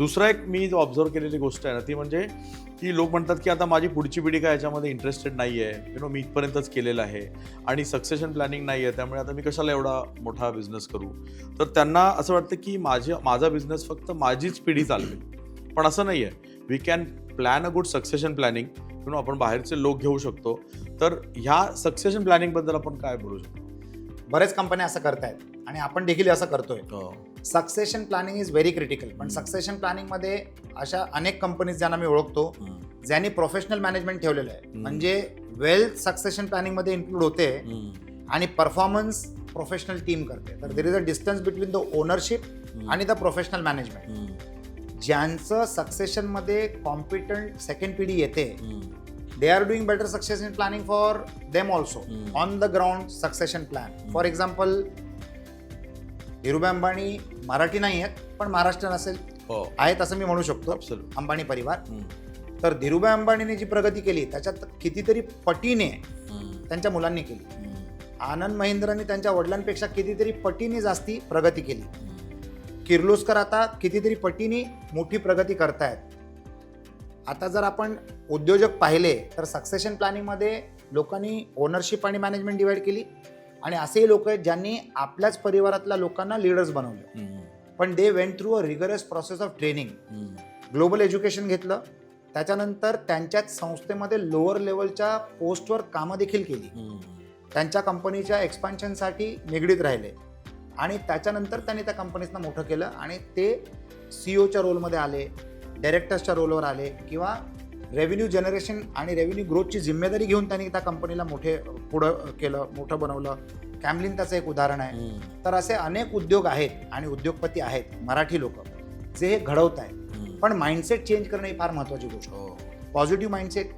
दुसरा एक मी जो ऑब्झर्व केलेली गोष्ट आहे ना ती म्हणजे की लोक म्हणतात की आता माझी पुढची पिढी काय याच्यामध्ये इंटरेस्टेड नाही आहे, मी इथपर्यंतच केलेलं आहे आणि सक्सेशन प्लॅनिंग नाही आहे, त्यामुळे आता मी कशाला एवढा मोठा बिझनेस करू. तर त्यांना असं वाटतं की माझा बिझनेस फक्त माझीच पिढी चालवेल, पण असं नाही आहे. We can plan a good succession planning. आपण बाहेरचे लोक घेऊ शकतो. तर ह्या सक्सेशन प्लॅनिंगबद्दल आपण काय बोलू शकतो? बरेच कंपन्या असं करतायत आणि आपण देखील असं करतोय. Succession planning is very critical. पण सक्सेशन प्लॅनिंगमध्ये अशा अनेक कंपनीज ज्यांना मी ओळखतो ज्यांनी प्रोफेशनल मॅनेजमेंट ठेवलेलं आहे. म्हणजे वेल्थ सक्सेशन प्लॅनिंगमध्ये इन्क्लूड होते आणि परफॉर्मन्स प्रोफेशनल टीम करते. तर there is a distance between the ownership आणि द प्रोफेशनल मॅनेजमेंट. ज्यांचं सक्सेशनमध्ये कॉम्पिटंट सेकंड पिढी येते, they are doing better succession planning for them also. On the ground succession plan. For example, Dhirubhai Ambani Marathi नाही आहेत पण महाराष्ट्रीयन असेल आहेत असं मी म्हणू शकतो. अंबानी परिवार. तर धीरूभाई अंबानीने जी प्रगती केली त्याच्यात कितीतरी पटीने त्यांच्या मुलांनी केली. आनंद महिंद्रांनी त्यांच्या वडिलांपेक्षा कितीतरी पटीने जास्ती प्रगती केली. किर्लोस्कर आता कितीतरी पटीने मोठी प्रगती करतायत. आता जर आपण उद्योजक पाहिले तर सक्सेशन प्लॅनिंगमध्ये लोकांनी ओनरशिप आणि मॅनेजमेंट डिवाइड केली आणि असेही लोक आहेत ज्यांनी आपल्याच परिवारातल्या लोकांना लीडर्स बनवले. पण they went through a rigorous process of training. Global education घेतलं, त्याच्यानंतर त्यांच्याच संस्थेमध्ये लोअर लेवलच्या पोस्टवर कामं देखील केली. त्यांच्या कंपनीच्या एक्सपान्शनसाठी निगडीत राहिले आणि त्याच्यानंतर त्यांनी त्या कंपनीजना मोठं केलं आणि ते सीईओच्या रोलमध्ये आले, डायरेक्टर्सच्या रोलवर आले किंवा रेव्हेन्यू जनरेशन आणि रेव्हेन्यू ग्रोथची जिम्मेदारी घेऊन त्यांनी त्या कंपनीला पुढं केलं, मोठं बनवलं. कॅमलिन त्याचं एक उदाहरण आहे. तर असे अनेक उद्योग आहेत आणि उद्योगपती आहेत मराठी लोक जे हे घडवत आहेत. पण माइंडसेट चेंज करणं ही फार महत्त्वाची गोष्ट. पॉझिटिव्ह माइंडसेट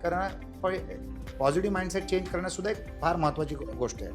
चेंज करणं सुद्धा एक फार महत्त्वाची गोष्ट आहे.